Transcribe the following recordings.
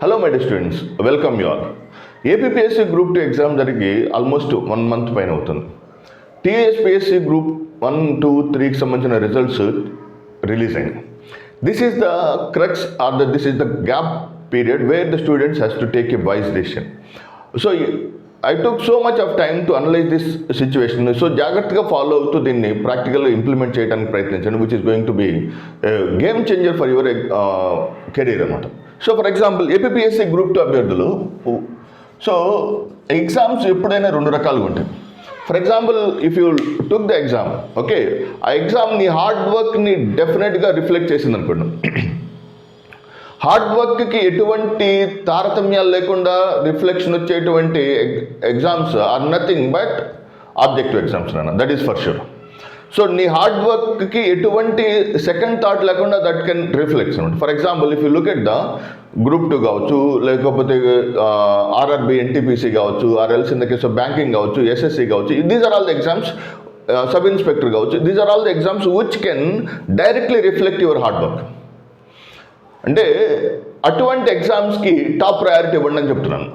Hello my dear students, welcome you all. APPSC group 2 exam జరిగి almost 1 month పైన అవుతుంది. TSPSC group 1, 2, 3కి సంబంధించిన రిజల్ట్స్ రిలీజ్ అయినాయి. This is the crux or this is the gap period where the students has to take a wise decision. So I took so much of time to analyze this situation. So జాగ్రత్తగా follow అవుతూ దీన్ని ప్రాక్టికల్గా implement చేయడానికి ప్రయత్నించండి, which is going to be game changer for your career అనమాట. So for example APPSC group 2 అభ్యర్థులు, so exams ఎప్పుడైనా 2 రకాలుగా ఉంటాయి. For example if you took the exam, okay, ఆ ఎగ్జామ్ నీ హార్డ్ వర్క్ని డెఫినెట్గా రిఫ్లెక్ట్ చేసింది అనుకోండి. హార్డ్ వర్క్కి ఎటువంటి తారతమ్యాలు లేకుండా రిఫ్లెక్షన్ వచ్చేటువంటి exams are nothing but objective exams నాన్న, that is for sure. So నీ హార్డ్ వర్క్కి ఎటువంటి సెకండ్ థాట్ లేకుండా దట్ కెన్ రిఫ్లెక్ట్స్ అనమాట. For example if you look at the group 2 కావచ్చు, లేకపోతే ఆర్ఆర్బి ఎన్టీపీసీ కావచ్చు, or else in the case of banking కావచ్చు, ఎస్ఎస్సి కావచ్చు, these are all the exams, sub inspector కావచ్చు, these are all the exams which can directly reflect your hard work. అంటే అటువంటి ఎగ్జామ్స్కి top priority ఇవ్వండి అని చెప్తున్నాను.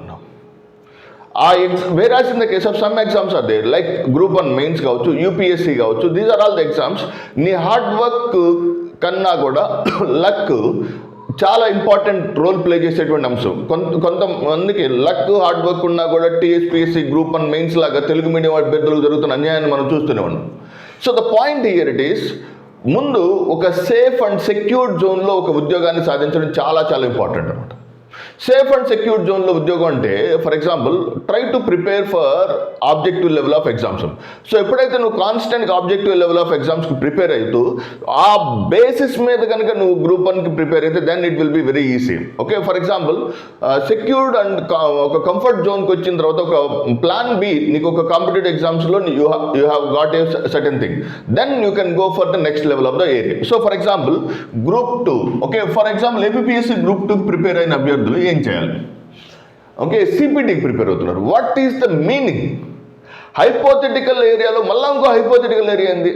Whereas in the case of some exams are there like group 1 mains కావచ్చు, UPSC కావచ్చు, these are all the exams నీ hard work కన్నా కూడా లక్ చాలా ఇంపార్టెంట్ రోల్ ప్లే చేసేటువంటి అంశం. కొంతమందికి లక్ హార్డ్ వర్క్ ఉన్నా కూడా టీఎస్పీఎస్సీ గ్రూప్ 1 మెయిన్స్ లాగా తెలుగు మీడియం అభ్యర్థులకు జరుగుతున్న అన్యాయాన్ని మనం చూస్తూనే ఉన్నాం. So the point here it is, ముందు ఒక సేఫ్ అండ్ సెక్యూర్డ్ జోన్లో ఒక ఉద్యోగాన్ని సాధించడం చాలా చాలా ఇంపార్టెంట్ అనమాట. సేఫ్ అండ్ సెక్యూర్డ్ జోన్లో ఉద్యోగం అంటే for example try to prepare for objective level of exams. So ఎప్పుడైతే నువ్వు కాన్స్టెంట్గా ఆబ్జెక్టివ్ లెవెల్ ఆఫ్ ఎగ్జామ్స్కి ప్రిపేర్ అవుతూ ఆ బేసిస్ మీద కనుక నువ్వు గ్రూప్ 1కి ప్రిపేర్ అయితే then it will be very easy. Okay, for example secured and ఒక కంఫర్ట్ జోన్కి వచ్చిన తర్వాత ఒక ప్లాన్ బి, నీకు ఒక కాంపిటేటివ్ ఎగ్జామ్స్లో you have got a certain thing, then you can go for the next level of the area. So for example group 2, okay, for example APPSC group 2కి prepare అయిన అభ్యర్థులు ఏం చేయాలి? ఓకే, సిపిటికి prepare అవుతున్నారు. What is the meaning? Hypothetical ఏరియాలో మళ్ళా ఇంకో హైపోథెటికల్ ఏరియా ఏంది?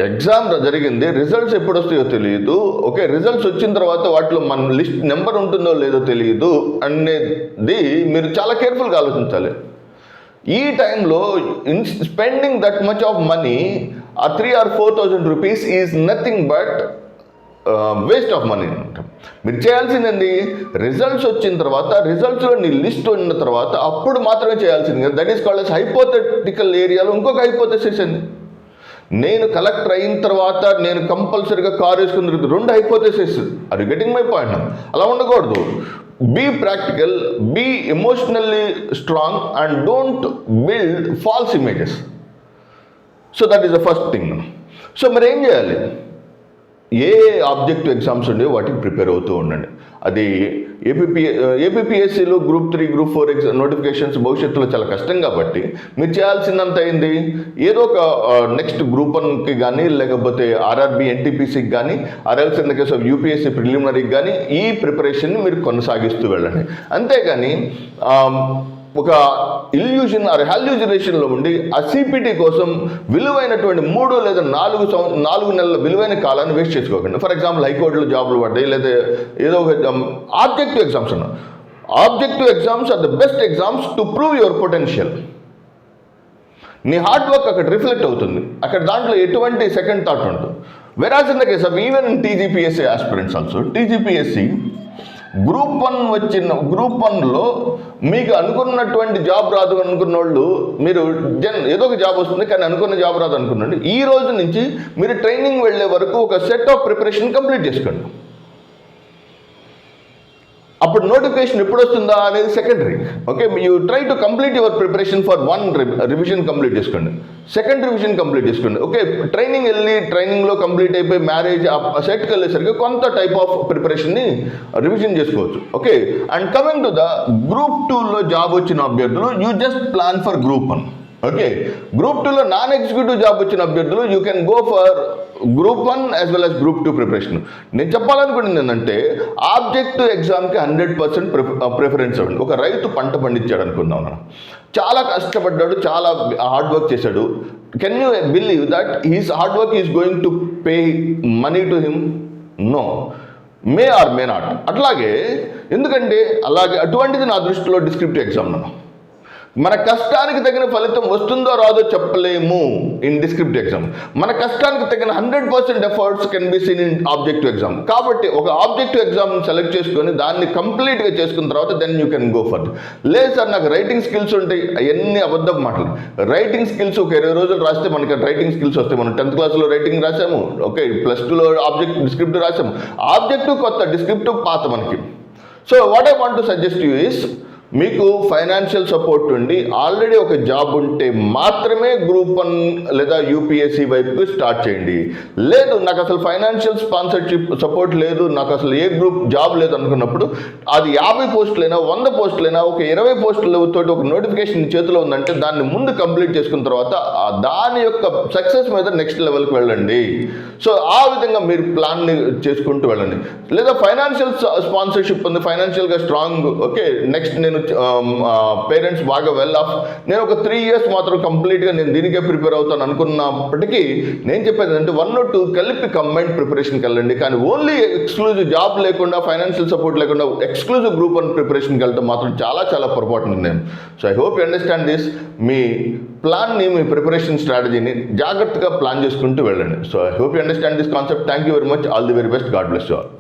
ఎగ్జామ్ జరిగింది, రిజల్ట్స్ ఎప్పుడు వస్తాయో తెలియదు. ఓకే, రిజల్ట్స్ వచ్చిన తర్వాత వాటిలో మన లిస్ట్ నెంబర్ ఉంటుందో లేదో తెలియదు అనేది మీరు చాలా కేర్ఫుల్గా ఆలోచించాలి. ఈ టైంలో spending that much of money, ఆ 3,000 or 4,000 rupees is nothing but waste of money అనమాట. మీరు చేయాల్సింది రిజల్ట్స్ వచ్చిన తర్వాత, రిజల్ట్స్లో నీ లిస్ట్ ఉన్న తర్వాత అప్పుడు మాత్రమే చేయాల్సింది. That is called as hypothetical ఏరియాలో ఇంకొక హైపోథెసిస్ అండి. నేను కలెక్టర్ అయిన తర్వాత నేను కంపల్సరీగా కారు వేసుకుని 2 hypothesis. Are you getting my point? అలా ఉండకూడదు. Be practical, be emotionally strong and don't build false images. So that is the first thing. So మరి ఏం చేయాలి? ఏ ఆబ్జెక్టివ్ ఎగ్జామ్స్ ఉండే వాటికి ప్రిపేర్ అవుతూ ఉండండి. అది ఏపీపీఎస్సీలో గ్రూప్ 3, గ్రూప్ 4 నోటిఫికేషన్స్ భవిష్యత్తులో చాలా కష్టం కాబట్టి మీరు చేయాల్సిందంత అయింది, ఏదో ఒక నెక్స్ట్ గ్రూప్ 1కి కానీ, లేకపోతే ఆర్ఆర్బి ఎన్టీపీసీకి కానీ, or else in the case of UPSC ప్రిలిమినరీకి కానీ ఈ ప్రిపరేషన్ని మీరు కొనసాగిస్తూ వెళ్ళండి. అంతేగాని ఒక ఇల్యూషన్ ఆర్ హాల్యూజినేషన్లో ఉండి ఆ సిపిటి కోసం విలువైనటువంటి 3 లేదా 4 నెలల విలువైన కాలాన్ని వేస్ట్ చేసుకోకండి. ఫర్ ఎగ్జాంపుల్ హైకోర్టులో జాబులు పడ్డాయి, లేదా ఏదో ఒక ఆబ్జెక్టివ్ ఎగ్జామ్స్ అన్న. Objective exams are the best exams to prove your potential. నీ హార్డ్ వర్క్ అక్కడ రిఫ్లెక్ట్ అవుతుంది, అక్కడ దాంట్లో ఎటువంటి సెకండ్ థాట్ ఉండదు. Whereas in the case of even in TGPSC aspirants also, TGPSC group 1లో మీకు అనుకున్నటువంటి జాబ్ రాదు అనుకున్న వాళ్ళు, మీరు ఏదో ఒక జాబ్ వస్తుంది కానీ అనుకున్న జాబ్ రాదు అనుకున్నాండి, ఈ రోజు నుంచి మీరు ట్రైనింగ్ వెళ్ళే వరకు ఒక సెట్ ఆఫ్ ప్రిపరేషన్ కంప్లీట్ చేసుకోండి. అప్పుడు నోటిఫికేషన్ ఎప్పుడు వస్తుందా అనేది secondary. Okay, you try to complete your preparation for 1 revision complete చేసుకోండి, 2nd రివిజన్ కంప్లీట్ చేసుకోండి. ఓకే, ట్రైనింగ్ వెళ్ళి ట్రైనింగ్లో కంప్లీట్ అయిపోయి మ్యారేజ్ ఆ సెట్కి వెళ్ళేసరికి కొంత టైప్ ఆఫ్ ప్రిపరేషన్ని రివిజన్ చేసుకోవచ్చు. Okay, and coming to the group 2లో జాబ్ వచ్చిన అభ్యర్థులు, you just plan for group 1. Okay, group 2లో నాన్ ఎగ్జిక్యూటివ్ జాబ్ వచ్చిన అభ్యర్థులు you can go for group 1 as well as group 2 preparation. నేను చెప్పాలనుకుంటుంది ఏంటంటే ఆబ్జెక్టివ్ ఎగ్జామ్కి 100% ప్రిఫరెన్స్ ఇవ్వండి. ఒక రైతు పంట పండించాడు అనుకుందాం, మనం చాలా కష్టపడ్డాడు, చాలా హార్డ్ వర్క్ చేశాడు. Can you believe that his hard work is going to pay money to him? No. May or may not. అట్లాగే ఎందుకంటే అలాగే అటువంటిది నా దృష్టిలో డిస్క్రిప్టివ్ ఎగ్జామ్. మన కష్టానికి తగిన ఫలితం వస్తుందో రాదో చెప్పలేము ఇన్ డిస్క్రిప్టివ్ ఎగ్జామ్. మన కష్టానికి తగిన 100% efforts can be seen in objective exam. కాబట్టి ఒక ఆబ్జెక్టివ్ ఎగ్జామ్ సెలెక్ట్ చేసుకొని దాన్ని కంప్లీట్గా చేసుకున్న తర్వాత then you can go for. లేదు సార్ నాకు రైటింగ్ స్కిల్స్ ఉంటాయి, అవన్నీ అబద్ధం మాటలు. రైటింగ్ స్కిల్స్ ఒక 20 రోజులు రాస్తే మనకి రైటింగ్ స్కిల్స్ వస్తాయి. మనం 10th క్లాస్లో రైటింగ్ రాసాము, ఓకే, +2లో డిస్క్రిప్టివ్ రాసాము. ఆబ్జెక్టివ్ కొత్త, డిస్క్రిప్టివ్ పాత మనకి. So what I want to suggest you is, మీకు ఫైనాన్షియల్ సపోర్ట్ ఉండి ఆల్రెడీ ఒక జాబ్ ఉంటే మాత్రమే గ్రూప్ 1 లేదా యూపీఎస్సీ వైపుకి స్టార్ట్ చేయండి. లేదు నాకు అసలు ఫైనాన్షియల్ స్పాన్సర్షిప్ సపోర్ట్ లేదు, నాకు అసలు ఏ గ్రూప్ జాబ్ లేదు అనుకున్నప్పుడు అది 50 పోస్టులైనా 100 పోస్టులైనా ఒక 20 పోస్టులతో ఒక నోటిఫికేషన్ చేతిలో ఉందంటే దాన్ని ముందు కంప్లీట్ చేసుకున్న తర్వాత దాని యొక్క సక్సెస్ మీద నెక్స్ట్ లెవెల్కి వెళ్ళండి. సో ఆ విధంగా మీరు ప్లాన్ని చేసుకుంటూ వెళ్ళండి. లేదా ఫైనాన్షియల్ స్పాన్సర్షిప్ ఉంది, ఫైనాన్షియల్గా స్ట్రాంగ్, ఓకే, నెక్స్ట్ నేను పేరెంట్స్ బాగా వెల్ ఆఫ్, నేను ఒక 3 years మాత్రం కంప్లీట్గా నేను దీనికే ప్రిపేర్ అవుతాను అనుకున్నప్పటికీ నేను చెప్పేది అంటే 1 or 2 కలిపి కంబైన్డ్ ప్రిపరేషన్కి వెళ్ళండి. కానీ ఓన్లీ ఎక్స్క్లూజివ్ జాబ్ లేకుండా, ఫైనాన్షియల్ సపోర్ట్ లేకుండా ఎక్స్క్లూజివ్ గ్రూప్ 1 ప్రిపరేషన్కి వెళ్తే మాత్రం చాలా చాలా పొరపాటు ఉంది నేను. So I hope you understand this. మీ ప్లాన్ని, మీ ప్రిపరేషన్ స్ట్రాటజీని జాగ్రత్తగా ప్లాన్ చేసుకుంటూ వెళ్ళండి. So I hope you understand this concept. Thank you very much. All the very best. God bless you all.